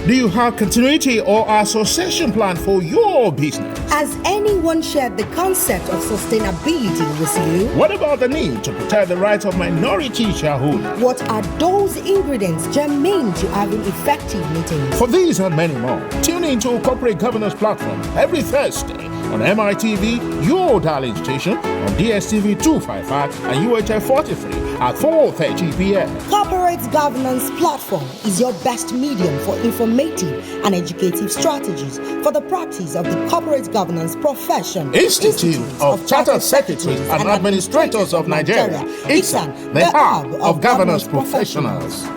Do you have continuity or association plan for your business? Has anyone shared the concept of sustainability with you? What about the need to protect the rights of minority shareholders? What are those ingredients germane to having effective meetings? For these and many more, tune into Corporate Governance Platform every Thursday on MITV, your darling station, on DSTV 255 and UHF 43 at 4:30 p.m. Corporate Governance Platform is your best medium for informative and educative strategies for the practice of the corporate governance profession. Institute of Chartered Secretaries and Administrators of Nigeria, Icsan, the hub of governance professionals.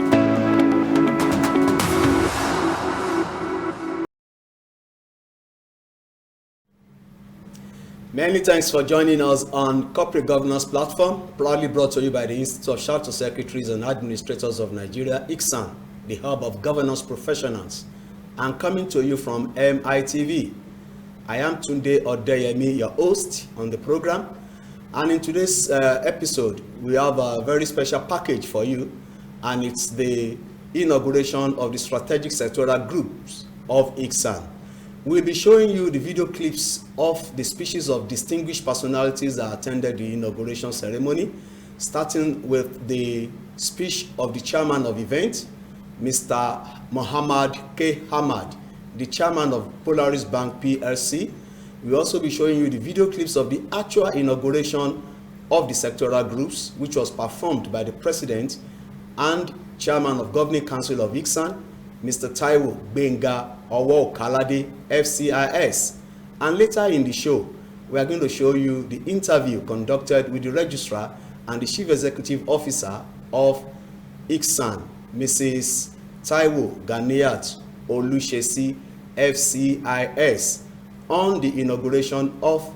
Many thanks for joining us on Corporate Governance Platform, proudly brought to you by the Institute of Chartered Secretaries and Administrators of Nigeria, Icsan, the hub of governance professionals, and coming to you from MITV. I am Tunde Odeyemi, your host on the program, and in today's episode, we have a very special package for you, and it's the inauguration of the strategic sectoral groups of Icsan. We'll be showing you the video clips of the speeches of distinguished personalities that attended the inauguration ceremony, starting with the speech of the chairman of the event, Mr. Muhammad K. Hamad, the chairman of Polaris Bank PLC. We'll also be showing you the video clips of the actual inauguration of the sectoral groups, which was performed by the president and chairman of Governing Council of Icsan, Mr. TAIWO Benga Owo Kalade, FCIS. And later in the show, we are going to show you the interview conducted with the registrar and the chief executive officer of Icsan, Mrs. TAIWO GANIYAT OLUSESI, FCIS, on the inauguration of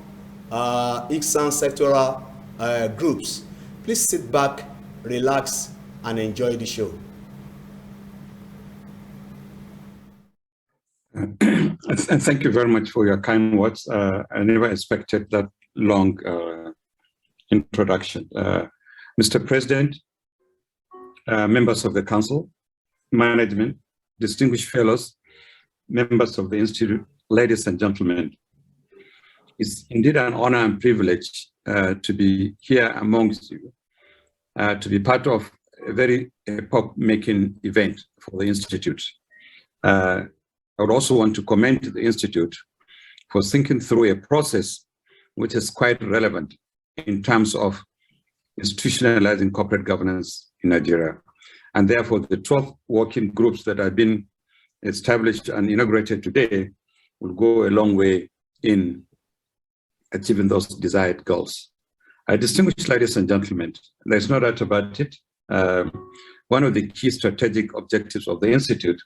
Icsan sectoral groups. Please sit back, relax, and enjoy the show. And thank you very much for your kind words. I never expected that long introduction. Mr. President, members of the Council, management, distinguished fellows, members of the Institute, ladies and gentlemen, it's indeed an honor and privilege to be here amongst you, to be part of a very epoch-making event for the Institute. I would also want to commend the Institute for thinking through a process which is quite relevant in terms of institutionalizing corporate governance in Nigeria. And therefore, the 12 working groups that have been established and inaugurated today will go a long way in achieving those desired goals. Distinguished ladies and gentlemen, there's no doubt about it. One of the key strategic objectives of the Institute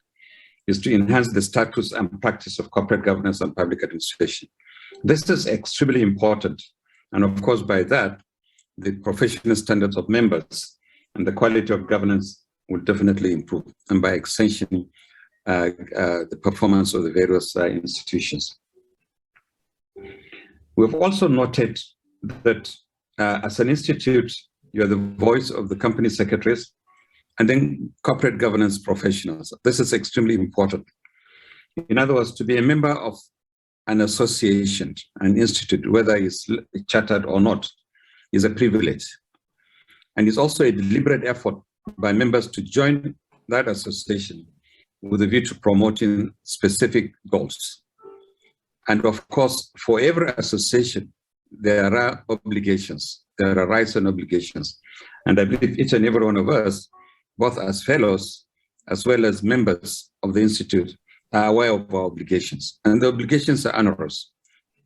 is to enhance the status and practice of corporate governance and public administration. This is extremely important. And of course, by that, the professional standards of members and the quality of governance will definitely improve. And by extension, the performance of the various institutions. We've also noted that as an institute, you are the voice of the company secretaries and then corporate governance professionals. This is extremely important. In other words, to be a member of an association, an institute, whether it's chartered or not, is a privilege. And it's also a deliberate effort by members to join that association with a view to promoting specific goals. And of course, for every association, there are obligations, there are rights and obligations. And I believe each and every one of us, both as fellows, as well as members of the Institute, are aware of our obligations. And the obligations are onerous,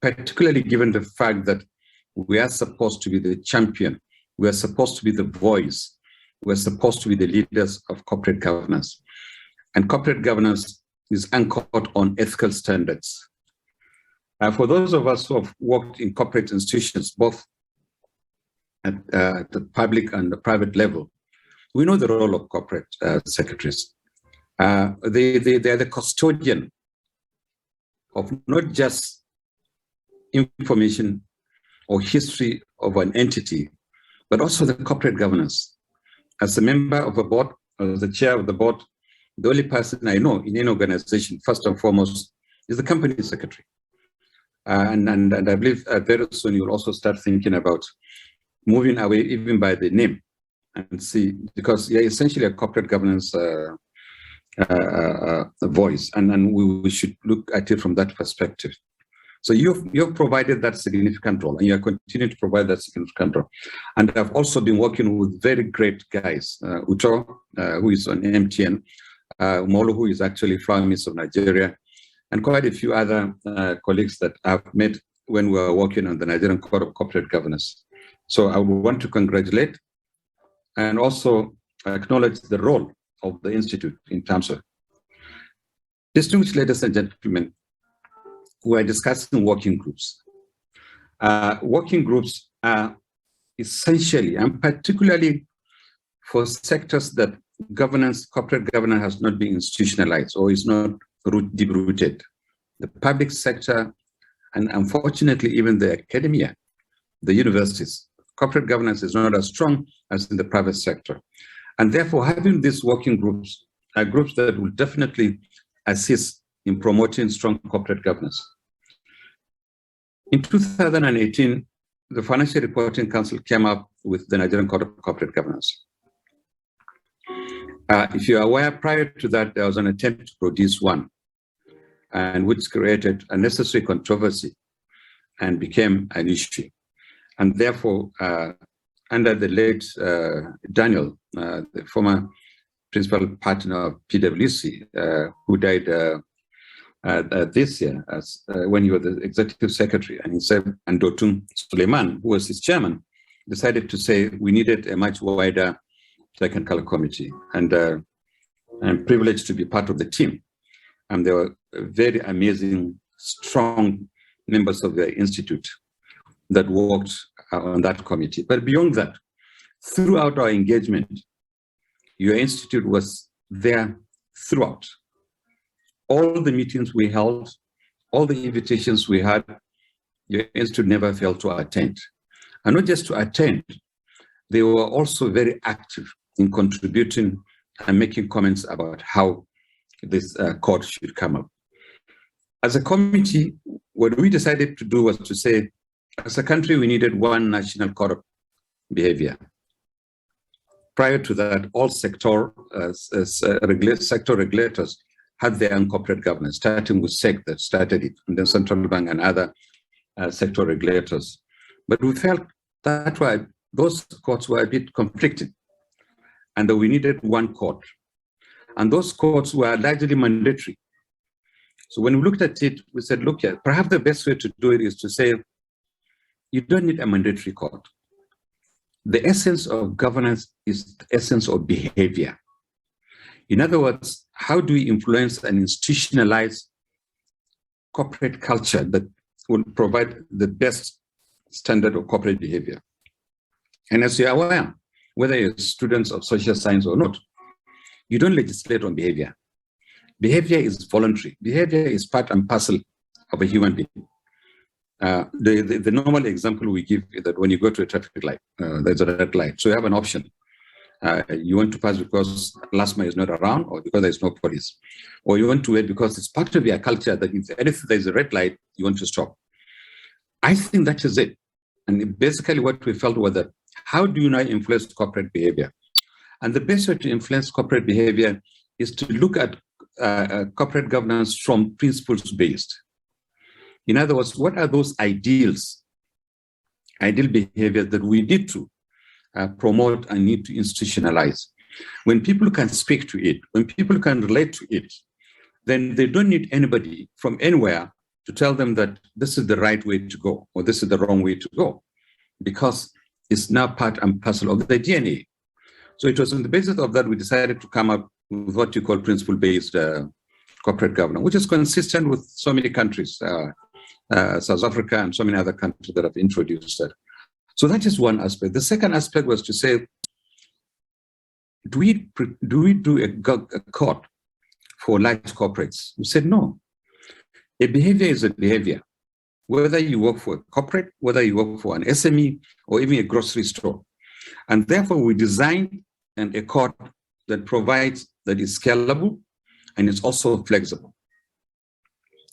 particularly given the fact that we are supposed to be the champion, we are supposed to be the voice, we are supposed to be the leaders of corporate governance. And corporate governance is anchored on ethical standards. For those of us who have worked in corporate institutions, both at the public and the private level, we know the role of corporate secretaries. They are the custodian of not just information or history of an entity, but also the corporate governance. As a member of a board, as the chair of the board, the only person I know in any organization, first and foremost, is the company secretary. And I believe very soon you'll also start thinking about moving away even by the name and see, because you're essentially a corporate governance voice, and we should look at it from that perspective. So you've provided that significant role, and you are continuing to provide that significant role. And I've also been working with very great guys, Uto, who is on MTN, Molo, who is actually Prime Minister of Nigeria, and quite a few other colleagues that I've met when we were working on the Nigerian Code of Corporate Governance. So I would want to congratulate and also acknowledge the role of the Institute in terms of. Distinguished ladies and gentlemen, we are discussing working groups. Working groups are essentially, and particularly for sectors that governance, corporate governance has not been institutionalized or is not deep-rooted. The public sector, and unfortunately even the academia, the universities, corporate governance is not as strong as in the private sector. And therefore having these working groups are groups that will definitely assist in promoting strong corporate governance. In 2018, the Financial Reporting Council came up with the Nigerian Code of Corporate Governance. If you're aware, prior to that, there was an attempt to produce one, and which created a necessary controversy and became an issue. And therefore, under the late Daniel, the former principal partner of PwC, who died this year when he was the executive secretary, and he said, and Dotun Suleiman, who was his chairman, decided to say we needed a much wider technical committee. And I'm privileged to be part of the team. And there were very amazing, strong members of the institute that worked on that committee. But beyond that, throughout our engagement, your institute was there throughout. All the meetings we held, all the invitations we had, your institute never failed to attend. And not just to attend, they were also very active in contributing and making comments about how this code should come up. As a committee, what we decided to do was to say, as a country, we needed one national code of behavior. Prior to that, all sector regulators had their own corporate governance, starting with SEC that started it, and then Central Bank and other sector regulators. But we felt that those codes were a bit conflicted, and that we needed one code. And those codes were largely mandatory. So when we looked at it, we said, look, perhaps the best way to do it is to say, you don't need a mandatory code. The essence of governance is the essence of behavior. In other words, how do we influence and institutionalize corporate culture that will provide the best standard of corporate behavior? And as you're aware, whether you're students of social science or not, you don't legislate on behavior. Behavior is voluntary. Behavior is part and parcel of a human being. The normal example we give is that when you go to a traffic light, there's a red light. So you have an option. You want to pass because last man is not around, or because there's no police. Or you want to wait because it's part of your culture that if anything there's a red light, you want to stop. I think that is it. And basically what we felt was that, how do you now influence corporate behavior? And the best way to influence corporate behavior is to look at corporate governance from principles-based. In other words, what are those ideal behaviors that we need to promote and need to institutionalize? When people can speak to it, when people can relate to it, then they don't need anybody from anywhere to tell them that this is the right way to go or this is the wrong way to go, because it's now part and parcel of the DNA. So it was on the basis of that we decided to come up with what you call principle-based corporate governance, which is consistent with so many countries, South Africa and so many other countries that have introduced that. So that is one aspect. The second aspect was to say, do we do a code for large corporates? We said no. A behavior is a behavior. Whether you work for a corporate, whether you work for an SME, or even a grocery store. And therefore we designed a code that provides, that is scalable, and it's also flexible,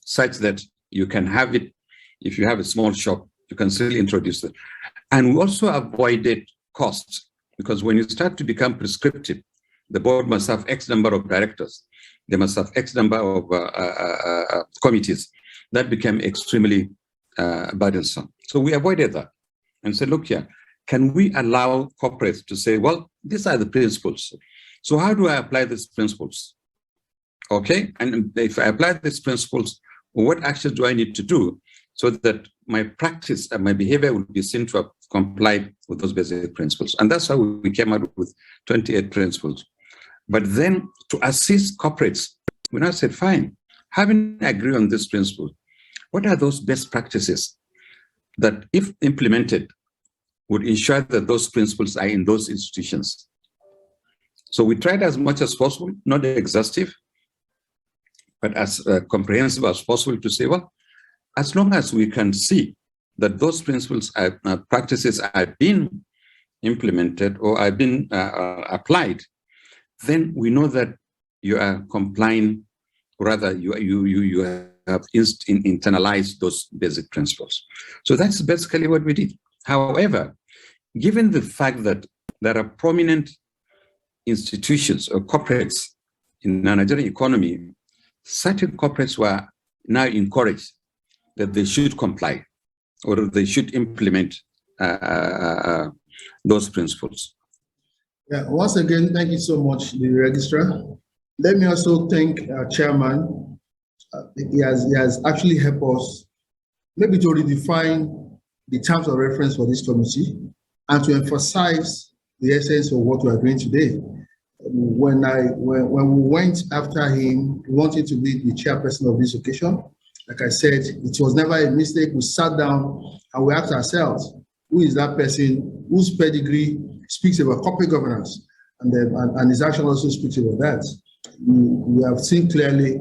such that you can have it. If you have a small shop, you can still introduce it. And we also avoided costs, because when you start to become prescriptive, the board must have X number of directors, they must have X number of committees. That became extremely burdensome. So we avoided that and said, look here, can we allow corporates to say, well, these are the principles. So how do I apply these principles? Okay, and if I apply these principles, what actions do I need to do so that my practice and my behavior will be seen to have complied with those basic principles? And that's how we came out with 28 principles. But then to assist corporates, we now said, fine, having agreed on this principle, what are those best practices that, if implemented, would ensure that those principles are in those institutions? So we tried as much as possible, not exhaustive, but as comprehensive as possible, to say, well, as long as we can see that those principles are, practices are being implemented or are being applied, then we know that you are complying, rather you have internalized those basic principles. So that's basically what we did. However, given the fact that there are prominent institutions or corporates in the Nigerian economy, certain corporates were now encouraged that they should comply or they should implement those principles. Yeah, once again, thank you so much, the registrar. Let me also thank our chairman. He has actually helped us maybe to redefine the terms of reference for this committee and to emphasize the essence of what we are doing today. When we went after him, wanting to be the chairperson of this occasion, like I said, it was never a mistake. We sat down and we asked ourselves, who is that person whose pedigree speaks about corporate governance, and his action also speaks about that. We have seen clearly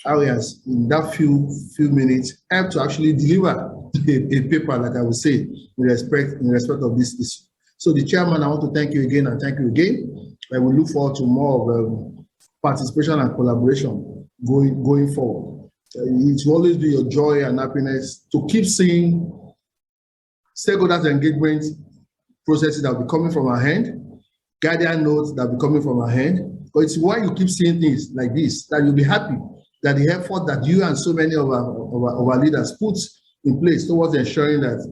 how he has, in that few minutes, helped to actually deliver a paper, like I would say, in respect of this issue. So the chairman, I want to thank you again and thank you again. And we look forward to more of participation and collaboration going forward. It will always be your joy and happiness to keep seeing stakeholders engagement processes that will be coming from our hand, guardian notes that will be coming from our hand. But it's why you keep seeing things like this that you'll be happy that the effort that you and so many of our leaders put in place towards ensuring that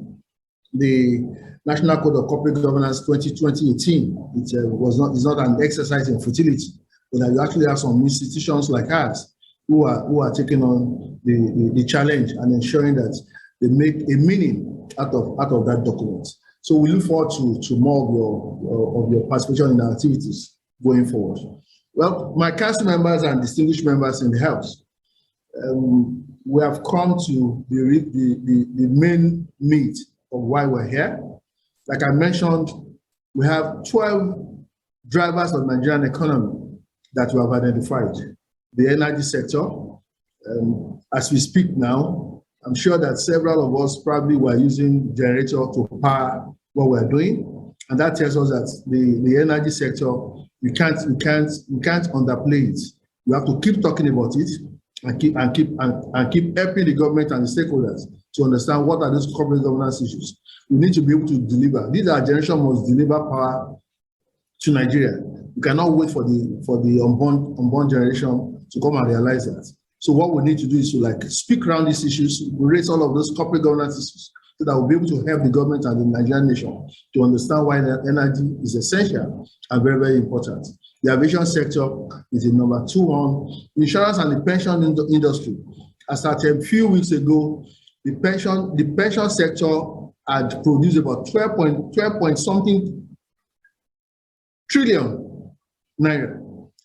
the National Code of Corporate Governance 2018 is not an exercise in futility, but that you actually have some institutions like us who are taking on the challenge and ensuring that they make a meaning out of that document. So we look forward to more of your participation in our activities going forward. Well, my council members and distinguished members in the House, we have come to the main meat of why we're here. Like I mentioned, we have 12 drivers of the Nigerian economy that we have identified. The energy sector, as we speak now, I'm sure that several of us probably were using generator to power what we're doing. And that tells us that the energy sector, we can't underplay it. We have to keep talking about it and keep helping the government and the stakeholders to understand what are those corporate governance issues. We need to be able to deliver. This our generation must deliver power to Nigeria. We cannot wait for the unborn generation to come and realize that. So what we need to do is to speak around these issues, raise all of those corporate governance issues, so that we'll be able to help the government and the Nigerian nation to understand why energy is essential and very, very important. The aviation sector is the number 2 one. Insurance and the pension industry. As started a few weeks ago, the pension sector had produced about 12 point something trillion naira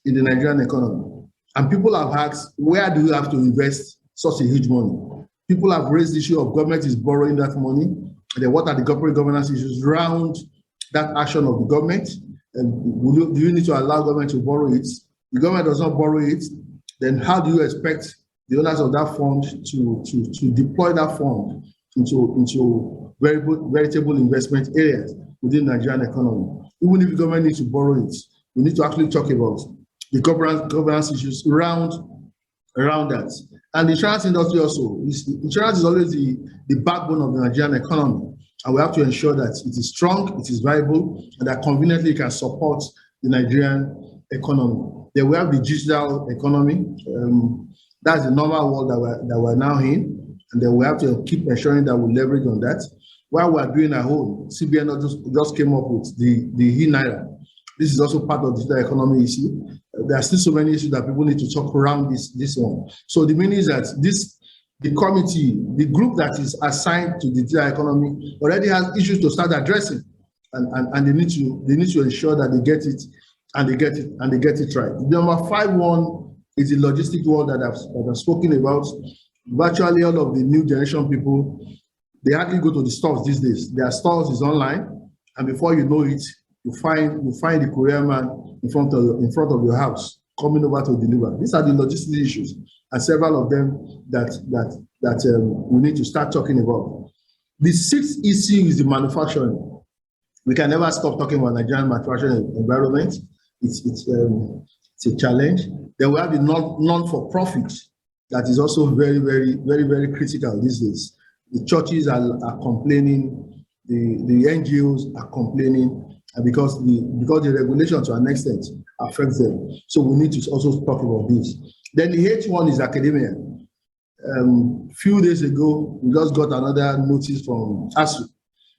in the Nigerian economy. And people have asked, where do you have to invest such a huge money? People have raised the issue of government is borrowing that money. And then what are the corporate governance issues around that action of the government? And do you need to allow government to borrow it? The government does not borrow it, then how do you expect the owners of that fund to deploy that fund into veritable investment areas within the Nigerian economy? Even if the government needs to borrow it, we need to actually talk about the governance issues around around that. And the insurance industry also, insurance is always the backbone of the Nigerian economy. And we have to ensure that it is strong, it is viable, and that conveniently can support the Nigerian economy. Then we have the digital economy. That's the normal world that we're now in. And then we have to keep ensuring that we leverage on that. While we're doing our own, CBN just came up with the e-Naira. This is also part of the digital economy issue. There are still so many issues that people need to talk around this one. So the meaning is that the committee, the group that is assigned to the digital economy already has issues to start addressing, and they need to ensure that they get it and they get it right. The number 5.1 is the logistic world that I've spoken about. Virtually all of the new generation people, they hardly go to the stores these days. Their stores is online, and before you know it, you find the courier man in front of your house coming over to deliver. These are the logistic issues, and several of them that we need to start talking about. The 6th issue is the manufacturing. We can never stop talking about Nigerian manufacturing environment. It's a challenge. Then we have the non-for-profit that is also very, very, very, very critical these days. The churches are complaining, the NGOs are complaining, and because the regulation to an extent affects them. So we need to also talk about this. Then the 8th one is academia. Few days ago, we just got another notice from ASU,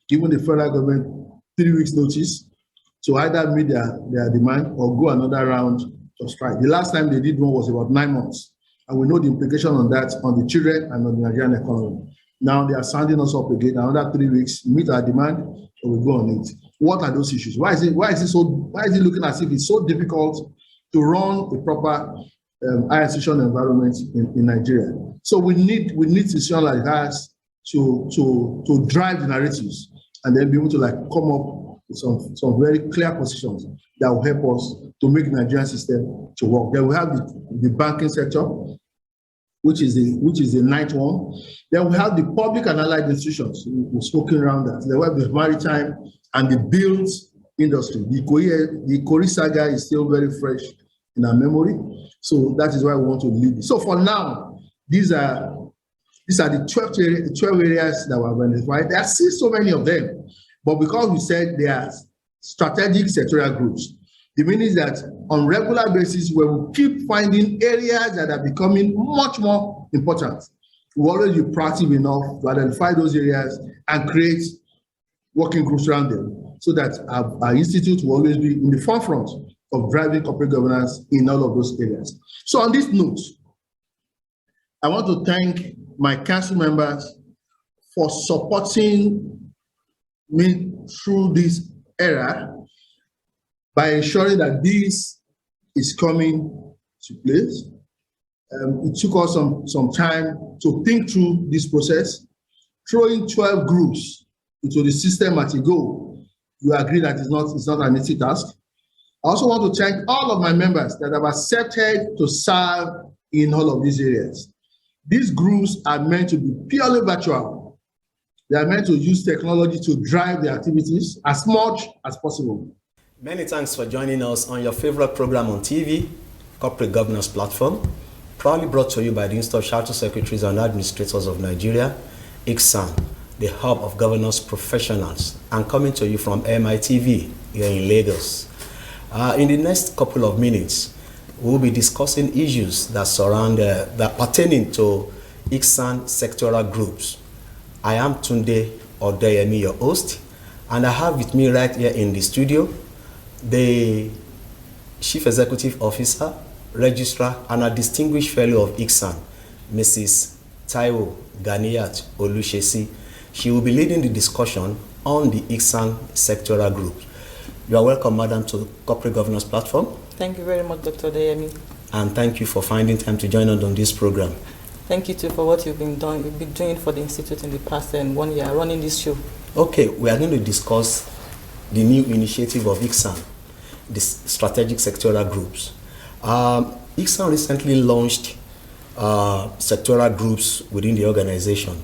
giving the federal government 3 weeks notice to either meet their demand or go another round of strike. The last time they did one was about 9 months. And we know the implication on that, on the children and on the Nigerian economy. Now they are sounding us up again, another 3 weeks, meet our demand, or we go on it. What are those issues? Why is it looking as if it's so difficult to run a proper higher institution environment in Nigeria? So we need institutions like that to drive the narratives and then be able to come up with some very clear positions that will help us to make the Nigerian system to work. Then we have the banking sector, which is the 9th one. Then we have the public and allied institutions. We've spoken around that. Then we have the maritime and the built industry. The Kori saga is still very fresh in our memory. So that is why we want to lead it. So for now, these are the 12 areas that were identified. There are still so many of them, but because we said they are strategic sectoral groups, the meaning is that on regular basis, we will keep finding areas that are becoming much more important. We will always be proactive enough to identify those areas and create working groups around them so that our institute will always be in the forefront of driving corporate governance in all of those areas. So on this note, I want to thank my council members for supporting me through this era by ensuring that this is coming to place. It took us some time to think through this process. Throwing 12 groups into the system at a go, you agree that it's not an easy task. I also want to thank all of my members that have accepted to serve in all of these areas. These groups are meant to be purely virtual. They are meant to use technology to drive their activities as much as possible. Many thanks for joining us on your favorite program on TV, Corporate Governance Platform, proudly brought to you by the Institute of Chartered Secretaries and Administrators of Nigeria, Icsan, the hub of governance professionals, and coming to you from MITV here in Lagos. In the next couple of minutes, we'll be discussing issues that surround that pertaining to Icsan sectoral groups. I am Tunde Odeyemi, your host, and I have with me right here in the studio the Chief Executive Officer, Registrar, and a distinguished fellow of Icsan, Mrs. TAIWO GANIYAT OLUSESI. She will be leading the discussion on the Icsan sectoral group. You are welcome, Madam, to Corporate Governance Platform. Thank you very much, Dr. Odeyemi. And thank you for finding time to join us on this program. Thank you too for what you've been doing for the Institute in the past 1 year, running this show. Okay, we are going to discuss the new initiative of Icsan, the strategic sectoral groups. Icsan recently launched sectoral groups within the organization.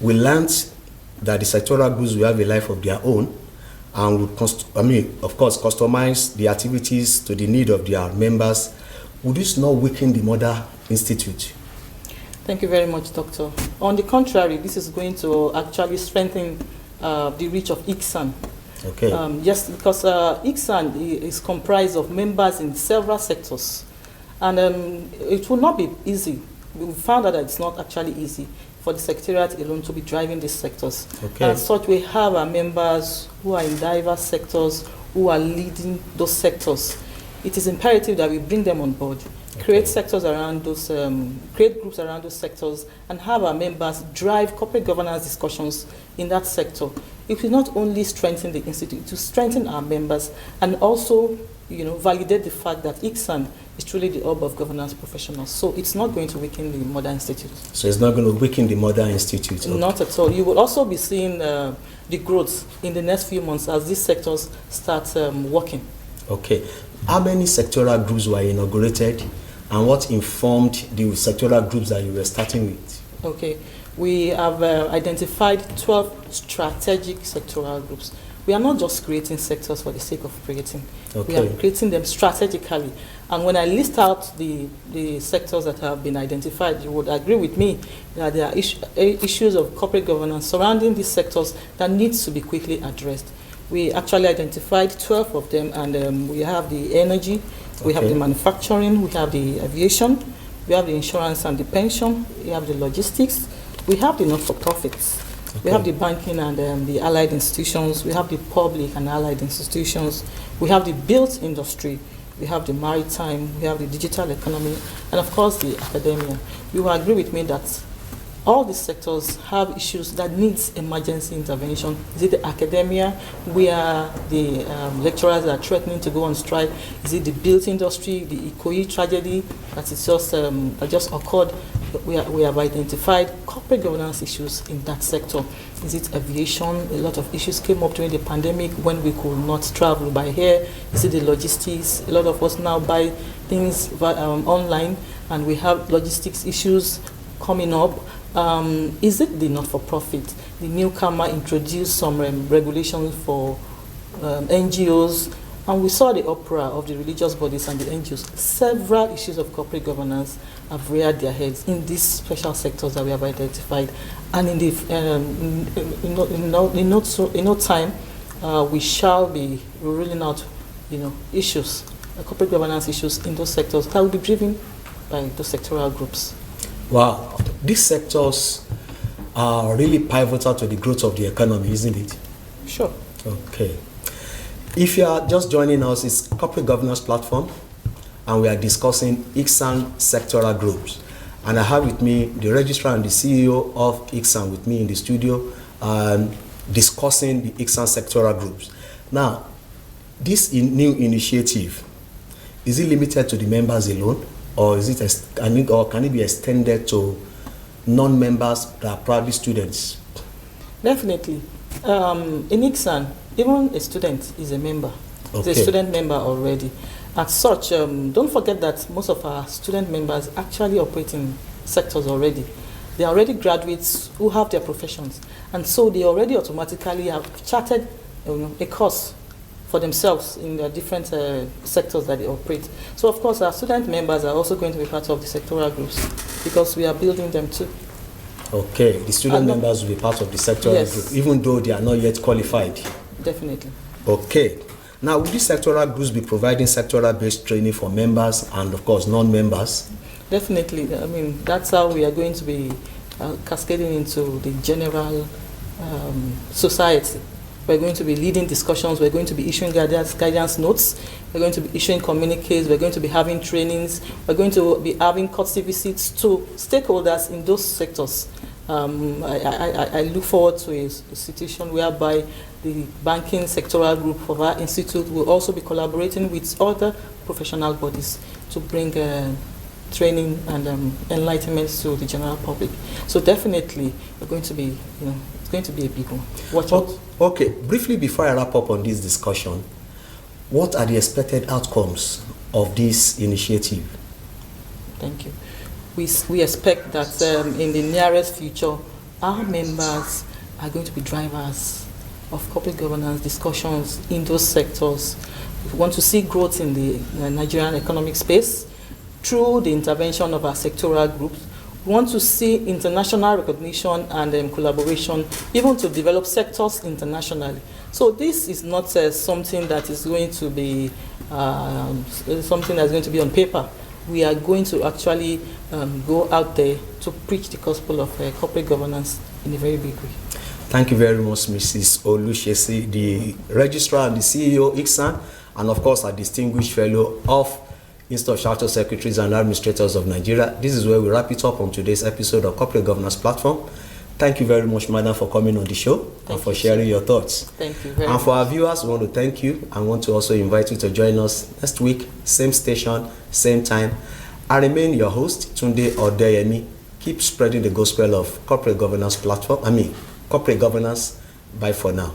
We learned that the sectoral groups will have a life of their own and would, of course, customize the activities to the need of their members. Would this not weaken the mother institute? Thank you very much, Doctor. On the contrary, this is going to actually strengthen the reach of Icsan. Okay. Yes, because Icsan is comprised of members in several sectors. And it will not be easy. We found out that it's not actually easy for the Secretariat alone to be driving these sectors. Okay. As such, we have our members who are in diverse sectors, who are leading those sectors. It is imperative that we bring them on board, create sectors around those, create groups around those sectors, and have our members drive corporate governance discussions in that sector. It will not only strengthen the institute, to strengthen our members, and also, validate the fact that Icsan is truly the hub of governance professionals. So it's not going to weaken the Mother Institute. So it's not going to weaken the Mother Institute? Okay. Not at all. You will also be seeing the growth in the next few months as these sectors start working. Okay. How many sectoral groups were inaugurated, and what informed the sectoral groups that you were starting with? Okay. We have identified 12 strategic sectoral groups. We are not just creating sectors for the sake of creating. Okay. We are creating them strategically. And when I list out the sectors that have been identified, you would agree with me that there are issues of corporate governance surrounding these sectors that needs to be quickly addressed. We actually identified 12 of them, and we have the energy, we have the manufacturing, we have the aviation, we have the insurance and the pension, we have the logistics, we have the not-for-profits. We have the banking and the allied institutions. We have the public and allied institutions. We have the built industry. We have the maritime. We have the digital economy. And of course, the academia. You will agree with me that all these sectors have issues that needs emergency intervention. Is it the academia where the lecturers are threatening to go on strike? Is it the built industry, the Ikoyi tragedy that just occurred? We have identified corporate governance issues in that sector. Is it aviation? A lot of issues came up during the pandemic when we could not travel by air. Is it the logistics? A lot of us now buy things online, and we have logistics issues coming up. Is it the not-for-profit? The newcomer introduced some regulations for NGOs, and we saw the opera of the religious bodies and the NGOs. Several issues of corporate governance have reared their heads in these special sectors that we have identified, and in no time we shall be ruling out, issues, corporate governance issues in those sectors that will be driven by those sectoral groups. Wow, these sectors are really pivotal to the growth of the economy, isn't it? Sure. Okay. If you are just joining us, it's Corporate Governance Platform, and we are discussing Icsan sectoral groups. And I have with me the registrar and the CEO of Icsan with me in the studio, discussing the Icsan sectoral groups. Now, this new initiative, is it limited to the members alone, or is it can it be extended to non-members that are proudly students? Definitely. In Icsan, even a student is a member. Okay. It's a student member already. As such, don't forget that most of our student members actually operate in sectors already. They are already graduates who have their professions, and so they already automatically have charted a course for themselves in the different sectors that they operate. So of course our student members are also going to be part of the sectoral groups because we are building them too. Okay, the student members will be part of the sectoral group, even though they are not yet qualified. Definitely. Okay. Now, will these sectoral groups be providing sectoral-based training for members and, of course, non-members? Definitely. I mean, that's how we are going to be cascading into the general society. We're going to be leading discussions. We're going to be issuing guidance notes. We're going to be issuing communiques. We're going to be having trainings. We're going to be having courtesy visits to stakeholders in those sectors. I look forward to a situation whereby the banking sectoral group of our institute will also be collaborating with other professional bodies to bring training and enlightenment to the general public. So definitely, we're going to be, it's going to be a big one. Watch out. Okay, briefly before I wrap up on this discussion, what are the expected outcomes of this initiative? Thank you. We expect that in the nearest future, our members are going to be drivers of corporate governance discussions in those sectors. We want to see growth in the Nigerian economic space. through the intervention of our sectoral groups. We want to see international recognition and collaboration, even to develop sectors internationally. So this is not something that is going to be something that's going to be on paper. We are going to actually go out there to preach the gospel of corporate governance in a very big way. Thank you very much, Mrs. OLUSESI, the Registrar and the CEO, Icsan, and of course, a distinguished fellow of Institute of Chartered Secretaries and Administrators of Nigeria. This is where we wrap it up on today's episode of Corporate Governance Platform. Thank you very much, madam, for coming on the show and for sharing your thoughts. Thank you very much. And for our viewers, we want to thank you and want to also invite you to join us next week, same station, same time. I remain your host, Tunde Odeyemi. Keep spreading the gospel of corporate governance platform. Corporate governance. Bye for now.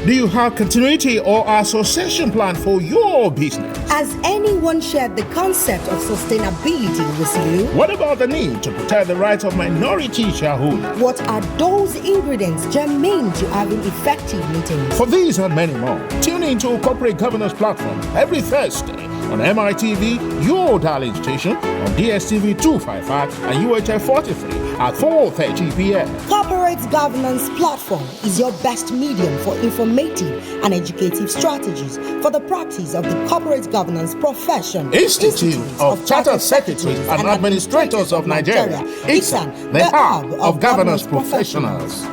Do you have continuity or association plan for your business? Has anyone shared the concept of sustainability with you? What about the need to protect the rights of minority shareholders? What are those ingredients germane to having effective meetings? For these and many more, tune into Corporate Governance Platform every Thursday on MITV, your darling station, on DSTV 255 and UHF 43 at 4:30 p.m. Corporate Governance Platform is your best medium for informative and educative strategies for the practice of the corporate governance profession. Institute of Chartered Secretaries and Administrators of Nigeria, Icsan, the hub of governance professionals.